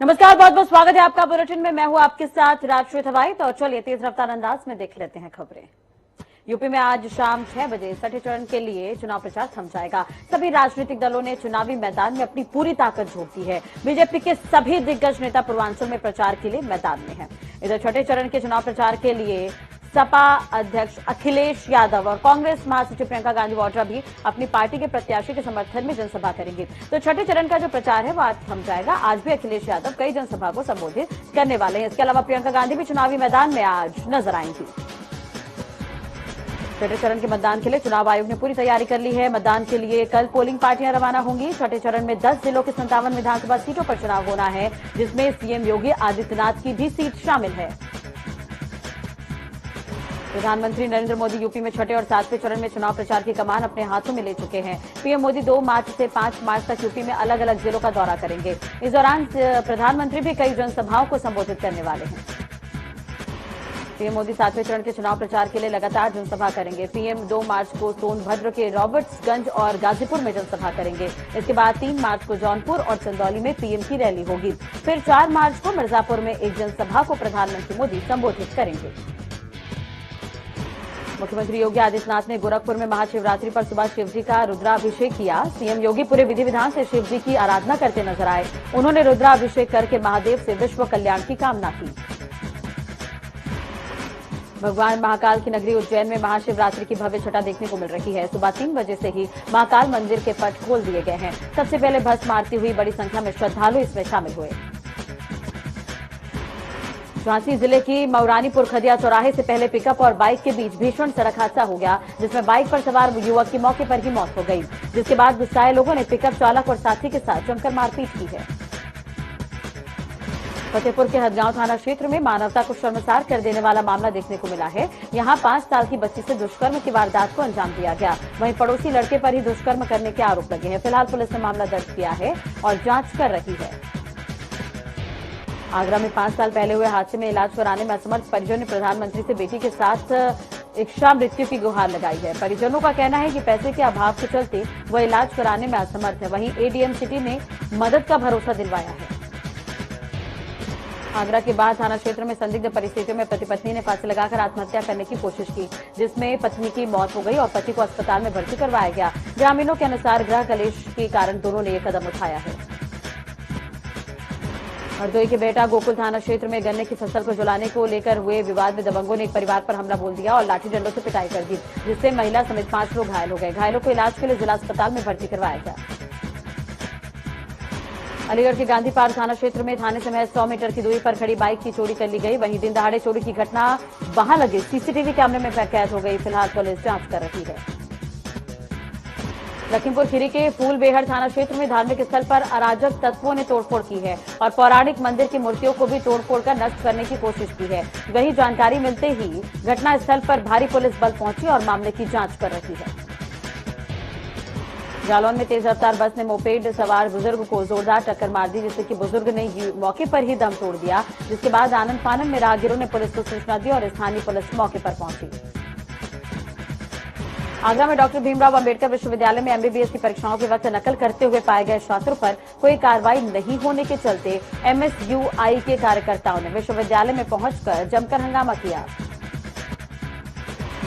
नमस्कार, बहुत बहुत स्वागत है आपका बुलेटिन में। मैं हूं आपके साथ राजश्री हवाई। तो चलिए तेज रफ्तार अंदाज में देख लेते हैं खबरें। यूपी में आज शाम 6 बजे छठे चरण के लिए चुनाव प्रचार थम जाएगा। सभी राजनीतिक दलों ने चुनावी मैदान में अपनी पूरी ताकत झोंक दी है। बीजेपी के सभी दिग्गज नेता पूर्वांचल में प्रचार के लिए मैदान में हैं। इधर छठे चरण के चुनाव प्रचार के लिए सपा अध्यक्ष अखिलेश यादव और कांग्रेस महासचिव प्रियंका गांधी वाड्रा भी अपनी पार्टी के प्रत्याशी के समर्थन में जनसभा करेंगे। तो छठे चरण का जो प्रचार है वो आज थम जाएगा। आज भी अखिलेश यादव कई जनसभा को संबोधित करने वाले हैं। इसके अलावा प्रियंका गांधी भी चुनावी मैदान में आज नजर आएंगी। छठे चरण के मतदान के लिए चुनाव आयोग ने पूरी तैयारी कर ली है। मतदान के लिए कल पोलिंग पार्टियां रवाना होंगी। छठे चरण में 10 जिलों के 57 विधानसभा सीटों पर चुनाव होना है, जिसमें सीएम योगी आदित्यनाथ की भी सीट शामिल है। प्रधानमंत्री नरेंद्र मोदी यूपी में छठे और सातवें चरण में चुनाव प्रचार की कमान अपने हाथों में ले चुके हैं। पीएम मोदी 2 मार्च से 5 मार्च तक यूपी में अलग अलग जिलों का दौरा करेंगे। इस दौरान प्रधानमंत्री भी कई जनसभाओं को संबोधित करने वाले हैं। पीएम मोदी 7वें चरण के चुनाव प्रचार के लिए लगातार जनसभा करेंगे। पीएम 2 मार्च को सोनभद्र के रॉबर्ट्सगंज और गाजीपुर में जनसभा करेंगे। इसके बाद 3 मार्च को जौनपुर और चंदौली में पीएम की रैली होगी। फिर 4 मार्च को मिर्जापुर में एक जनसभा को प्रधानमंत्री मोदी संबोधित करेंगे। मुख्यमंत्री योगी आदित्यनाथ ने गोरखपुर में महाशिवरात्रि पर सुबह शिवजी का रुद्राभिषेक किया। सीएम योगी पूरे विधि विधान से शिवजी की आराधना करते नजर आए। उन्होंने रुद्राभिषेक करके महादेव से विश्व कल्याण की कामना की। भगवान महाकाल की नगरी उज्जैन में महाशिवरात्रि की भव्य छटा देखने को मिल रही है। सुबह 3 बजे से ही महाकाल मंदिर के पट खोल दिए गए हैं। सबसे पहले भस्म आरती हुई। बड़ी संख्या में श्रद्धालु इसमें शामिल हुए। झांसी जिले की मऊरानीपुर खदिया चौराहे से पहले पिकअप और बाइक के बीच भीषण सड़क हादसा हो गया, जिसमें बाइक पर सवार युवक की मौके पर ही मौत हो गई। जिसके बाद गुस्साए लोगों ने पिकअप चालक और साथी के साथ जमकर मारपीट की है। फतेहपुर के हदगांव थाना क्षेत्र में मानवता को शर्मसार कर देने वाला मामला देखने को मिला है। यहां 5 साल की बच्ची से दुष्कर्म की वारदात को अंजाम दिया गया। वहीं पड़ोसी लड़के पर ही दुष्कर्म करने के आरोप लगे हैं। फिलहाल पुलिस ने मामला दर्ज किया है और जांच कर रही है। आगरा में 5 साल पहले हुए हादसे में इलाज कराने में असमर्थ परिजनों ने प्रधानमंत्री से बेटी के साथ इच्छा मृत्यु की गुहार लगाई है। परिजनों का कहना है कि पैसे के अभाव के चलते वह इलाज कराने में असमर्थ है। वहीं एडीएम सिटी ने मदद का भरोसा दिलवाया है। आगरा के बाद थाना क्षेत्र में संदिग्ध परिस्थितियों में पति पत्नी ने फांसी लगाकर आत्महत्या करने की कोशिश की, जिसमें पत्नी की मौत हो गई और पति को अस्पताल में भर्ती करवाया गया। ग्रामीणों के अनुसार गृह कलेश के कारण दोनों ने यह कदम उठाया है। हरदोई के बेटा गोकुल थाना क्षेत्र में गन्ने की फसल को जलाने को लेकर हुए विवाद में दबंगों ने एक परिवार पर हमला बोल दिया और लाठी डंडों से पिटाई कर दी, जिससे महिला समेत 5 लोग घायल हो गए। घायलों को इलाज के लिए जिला अस्पताल में भर्ती करवाया गया। अलीगढ़ के गांधी पार्क थाना क्षेत्र में थाने से महज 100 मीटर की दूरी पर खड़ी बाइक की चोरी कर ली गई। वहीं दिन दहाड़े चोरी की घटना वहां लगे सीसीटीवी कैमरे में कैद हो गई। फिलहाल पुलिस जांच कर रही है। लखीमपुर खीरी के फूलबेहड़ थाना क्षेत्र में धार्मिक स्थल पर अराजक तत्वों ने तोड़फोड़ की है और पौराणिक मंदिर की मूर्तियों को भी तोड़फोड़ कर नष्ट करने की कोशिश की है। वहीं जानकारी मिलते ही घटनास्थल पर भारी पुलिस बल पहुंची और मामले की जांच कर रही है। जालौन में तेज रफ्तार बस ने मोपेड सवार बुजुर्ग को जोरदार टक्कर मार दी, जिससे कि बुजुर्ग ने मौके पर ही दम तोड़ दिया। जिसके बाद आनंद फानन में राहगीरों ने पुलिस को सूचना दी और स्थानीय पुलिस मौके पर पहुंची। आगरा में डॉक्टर भीमराव अंबेडकर विश्वविद्यालय में एमबीबीएस की परीक्षाओं के वक्त नकल करते हुए पाए गए छात्रों पर कोई कार्रवाई नहीं होने के चलते एमएसयूआई के कार्यकर्ताओं ने विश्वविद्यालय में पहुंचकर जमकर हंगामा किया।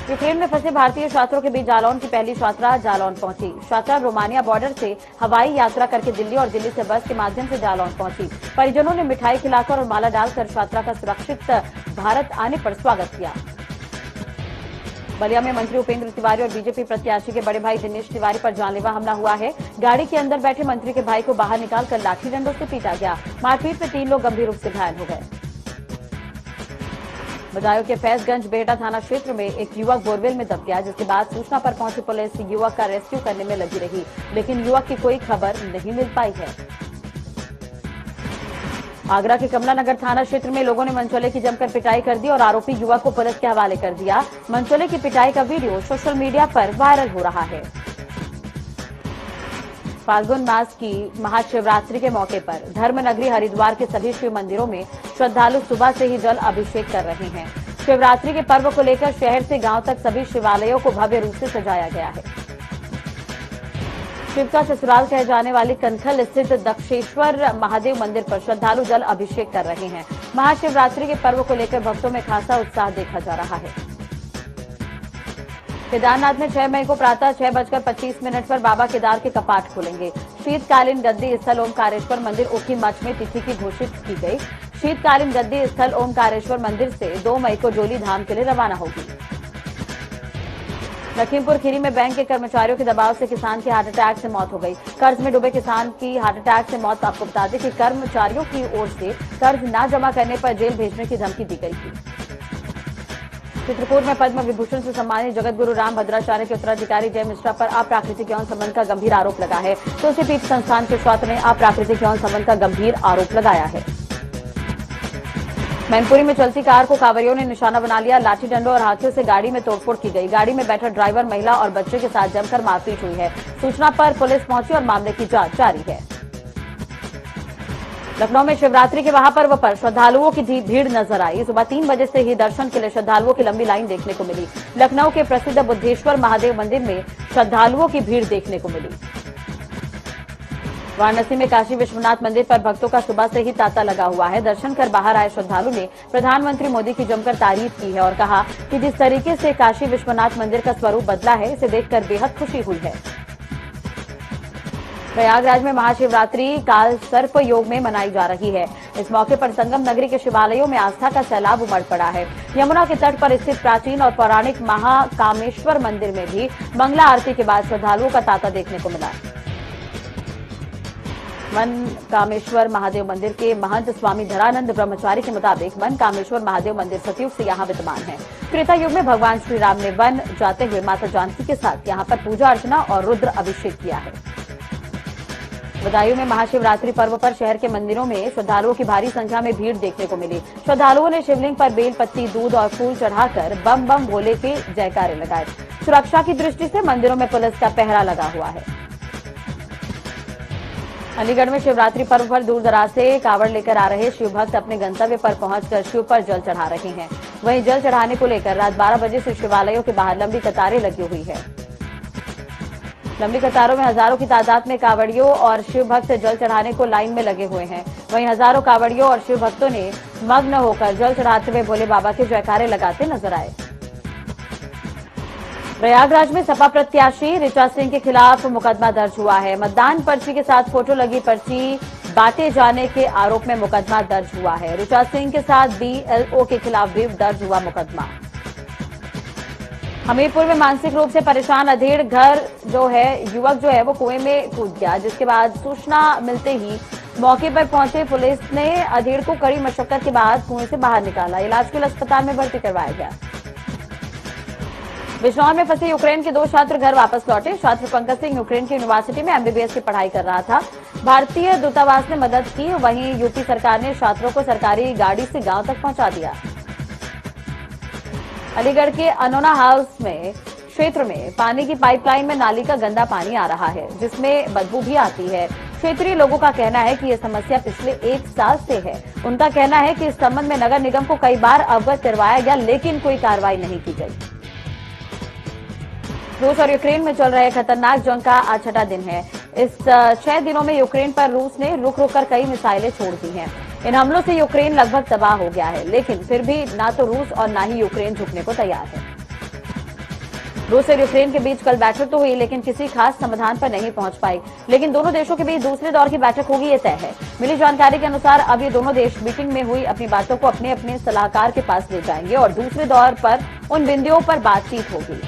यूक्रेन में फंसे भारतीय छात्रों के बीच जालौन की पहली छात्रा जालौन पहुंची। छात्रा रोमानिया बॉर्डर से हवाई यात्रा करके दिल्ली और दिल्ली से बस के माध्यम से जालौन पहुंची। परिजनों ने मिठाई खिलाकर और माला डालकर छात्रा का सुरक्षित भारत आने पर स्वागत किया। बलिया में मंत्री उपेंद्र तिवारी और बीजेपी प्रत्याशी के बड़े भाई दिनेश तिवारी पर जानलेवा हमला हुआ है। गाड़ी के अंदर बैठे मंत्री के भाई को बाहर निकालकर लाठी डंडों से पीटा गया। मारपीट में 3 लोग गंभीर रूप से घायल हो गए। बदायूं के फैजगंज बेहटा थाना क्षेत्र में एक युवक बोरवेल में दब गया, जिसके बाद सूचना पर पहुंची पुलिस युवक का रेस्क्यू करने में लगी रही, लेकिन युवक की कोई खबर नहीं मिल पाई है। आगरा के कमलानगर थाना क्षेत्र में लोगों ने मनचोले की जमकर पिटाई कर दी और आरोपी युवक को पुलिस के हवाले कर दिया। मनचोले की पिटाई का वीडियो सोशल मीडिया पर वायरल हो रहा है। फाल्गुन मास की महाशिवरात्रि के मौके पर धर्मनगरी हरिद्वार के सभी शिव मंदिरों में श्रद्धालु सुबह से ही जल अभिषेक कर रहे हैं। शिवरात्रि के पर्व को लेकर शहर से गांव तक सभी शिवालयों को भव्य रूप से सजाया गया है। शिव का ससुराल कहे जाने वाली कनखल स्थित दक्षेश्वर महादेव मंदिर पर श्रद्धालु जल अभिषेक कर रहे हैं। महाशिवरात्रि के पर्व को लेकर भक्तों में खासा उत्साह देखा जा रहा है। केदारनाथ में 6 मई को प्रातः 6:25 पर बाबा केदार के कपाट खुलेंगे। शीतकालीन गद्दी स्थल ओमकारेश्वर मंदिर ओखी मठ में तिथि की घोषित की गई। शीतकालीन गद्दी स्थल ओमकारेश्वर मंदिर से 2 मई को डोली धाम के लिए रवाना होगी। लखीमपुर खीरी में बैंक के कर्मचारियों के दबाव से किसान की हार्ट अटैक से मौत हो गई। कर्ज में डूबे किसान की हार्ट अटैक से मौत। आपको बता दें कि कर्मचारियों की ओर से कर्ज न जमा करने पर जेल भेजने की धमकी दी गई थी। चित्रकूट में पद्म विभूषण से सम्मानित जगत गुरु राम भद्राचार्य के उत्तराधिकारी जय मिश्रा पर अप्राकृतिक यौन संबंध का गंभीर आरोप लगा है। तुलसीपीठ संस्थान के छात्र ने अप्राकृतिक यौन संबंध का गंभीर आरोप लगाया है। मैनपुरी में चलती कार को कांवरियों ने निशाना बना लिया। लाठी डंडों और हाथियों से गाड़ी में तोड़फोड़ की गई। गाड़ी में बैठा ड्राइवर, महिला और बच्चे के साथ जमकर मारपीट हुई है। सूचना पर पुलिस पहुंची और मामले की जांच जारी है। लखनऊ में शिवरात्रि के महापर्व पर श्रद्धालुओं की भीड़ नजर आई। सुबह 3 बजे से ही दर्शन के लिए श्रद्धालुओं की लंबी लाइन देखने को मिली। लखनऊ के प्रसिद्ध बुद्धेश्वर महादेव मंदिर में श्रद्धालुओं की भीड़ देखने को मिली। वाराणसी में काशी विश्वनाथ मंदिर पर भक्तों का सुबह से ही तांता लगा हुआ है। दर्शन कर बाहर आए श्रद्धालु ने प्रधानमंत्री मोदी की जमकर तारीफ की है और कहा कि जिस तरीके से काशी विश्वनाथ मंदिर का स्वरूप बदला है, इसे देखकर बेहद खुशी हुई है। प्रयागराज में महाशिवरात्रि काल सर्प योग में मनाई जा रही है। इस मौके पर संगम नगरी के शिवालयों में आस्था का सैलाब उमड़ पड़ा है। यमुना के तट पर स्थित प्राचीन और पौराणिक महाकामेश्वर मंदिर में भी मंगला आरती के बाद श्रद्धालुओं का तांता देखने को मिला। मन कामेश्वर महादेव मंदिर के महंत स्वामी धरानंद ब्रह्मचारी के मुताबिक मन कामेश्वर महादेव मंदिर सतयुग से यहाँ विद्यमान है। त्रेता युग में भगवान श्री राम ने वन जाते हुए माता जानकी के साथ यहाँ पर पूजा अर्चना और रुद्र अभिषेक किया है। बदायूं में महाशिवरात्रि पर्व पर शहर के मंदिरों में श्रद्धालुओं की भारी संख्या में भीड़ देखने को मिली। श्रद्धालुओं ने शिवलिंग पर बेल पत्ती, दूध और फूल चढ़ाकर बम बम भोले के जयकारे लगाए। सुरक्षा की दृष्टि से मंदिरों में पुलिस का पहरा लगा हुआ है। अलीगढ़ में शिवरात्रि पर्व पर दूर दराज से कावड़ लेकर आ रहे शिव भक्त अपने गंतव्य पर पहुंचकर शिव पर जल चढ़ा रहे हैं। वहीं जल चढ़ाने को लेकर रात 12 बजे से शिवालयों के बाहर लंबी कतारें लगी हुई है। लंबी कतारों में हजारों की तादाद में कावड़ियों और शिव भक्त जल चढ़ाने को लाइन में लगे हुए हैं। वहीं हजारों कावड़ियों और शिव भक्तों ने मग्न होकर जल चढ़ाते हुए भोले बाबा के जयकारे लगाते नजर आए। प्रयागराज में सपा प्रत्याशी ऋचा सिंह के खिलाफ मुकदमा दर्ज हुआ है। मतदान पर्ची के साथ फोटो लगी पर्ची बांटे जाने के आरोप में मुकदमा दर्ज हुआ है। ऋचा सिंह के साथ BLO के खिलाफ भी दर्ज हुआ मुकदमा। हमीरपुर में मानसिक रूप से परेशान अधेड़ युवक वो कुएं में कूद गया, जिसके बाद सूचना मिलते ही मौके पर पहुंचे पुलिस ने अधेड़ को कड़ी मशक्कत के बाद कुएं से बाहर निकाला। इलाज के लिए अस्पताल में भर्ती करवाया गया। बिजनौर में फंसे यूक्रेन के 2 छात्र घर वापस लौटे। छात्र पंकज सिंह यूक्रेन की यूनिवर्सिटी में MBBS की पढ़ाई कर रहा था। भारतीय दूतावास ने मदद की। वहीं यूपी सरकार ने छात्रों को सरकारी गाड़ी से गांव तक पहुंचा दिया। अलीगढ़ के अनोना हाउस में क्षेत्र में पानी की पाइपलाइन में नाली का गंदा पानी आ रहा है, जिसमें बदबू भी आती है। क्षेत्रीय लोगों का कहना है कि यह समस्या पिछले 1 साल से है। उनका कहना है कि इस संबंध में नगर निगम को कई बार अवगत करवाया गया, लेकिन कोई कार्रवाई नहीं की गई। रूस और यूक्रेन में चल रहे खतरनाक जंग का आज 6वां दिन है। इस 6 दिनों में यूक्रेन पर रूस ने रुक रुक कर कई मिसाइलें छोड़ दी हैं। इन हमलों से यूक्रेन लगभग तबाह हो गया है, लेकिन फिर भी ना तो रूस और ना ही यूक्रेन झुकने को तैयार है। रूस और यूक्रेन के बीच कल बैठक तो हुई, लेकिन किसी खास समाधान पर नहीं पहुंच पाई। लेकिन दोनों देशों के बीच दूसरे दौर की बैठक होगी, ये तय है। मिली जानकारी के अनुसार अब ये दोनों देश मीटिंग में हुई अपनी बातों को अपने अपने सलाहकार के पास ले जाएंगे और दूसरे दौर पर उन बिंदुओं पर बातचीत होगी।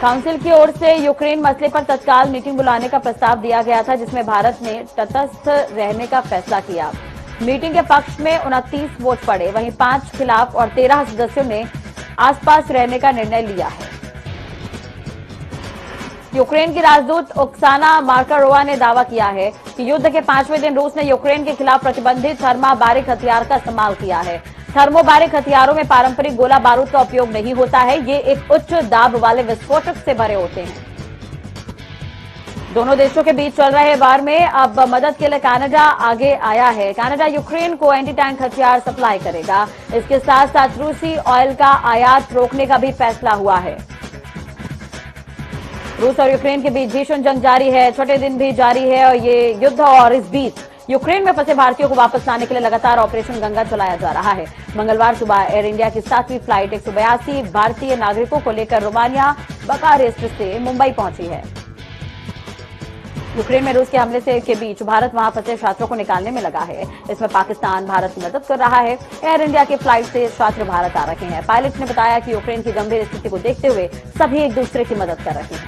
काउंसिल की ओर से यूक्रेन मसले पर तत्काल मीटिंग बुलाने का प्रस्ताव दिया गया था, जिसमें भारत ने तटस्थ रहने का फैसला किया। मीटिंग के पक्ष में 29 वोट पड़े, वहीं 5 खिलाफ और 13 सदस्यों ने आसपास रहने का निर्णय लिया है। यूक्रेन की राजदूत ओक्साना मार्कारोवा ने दावा किया है कि युद्ध के 5वें दिन रूस ने यूक्रेन के खिलाफ प्रतिबंधित थर्माबारिक हथियार का इस्तेमाल किया है। थर्मोबारिक हथियारों में पारंपरिक गोला बारूद का उपयोग नहीं होता है। ये एक उच्च दाब वाले विस्फोटक से भरे होते हैं। दोनों देशों के बीच चल रहे वार में अब मदद के लिए कनाडा आगे आया है। कनाडा यूक्रेन को एंटी टैंक हथियार सप्लाई करेगा। इसके साथ साथ रूसी ऑयल का आयात रोकने का भी फैसला हुआ है। रूस और यूक्रेन के बीच भीषण जंग जारी है, छठे दिन भी जारी है और ये युद्ध। और इस बीच यूक्रेन में फंसे भारतीयों को वापस लाने के लिए लगातार ऑपरेशन गंगा चलाया जा रहा है। मंगलवार सुबह एयर इंडिया की 7वीं फ्लाइट 182 भारतीय नागरिकों को लेकर रोमानिया बकारेस्ट से मुंबई पहुंची है। यूक्रेन में रूस के हमले से के बीच भारत वहां फंसे छात्रों को निकालने में लगा है। इसमें पाकिस्तान भारत की मदद कर रहा है। एयर इंडिया की फ्लाइट से छात्र भारत आ रहे हैं। पायलट ने बताया कि यूक्रेन की गंभीर स्थिति को देखते हुए सभी एक दूसरे की मदद कर रहे हैं।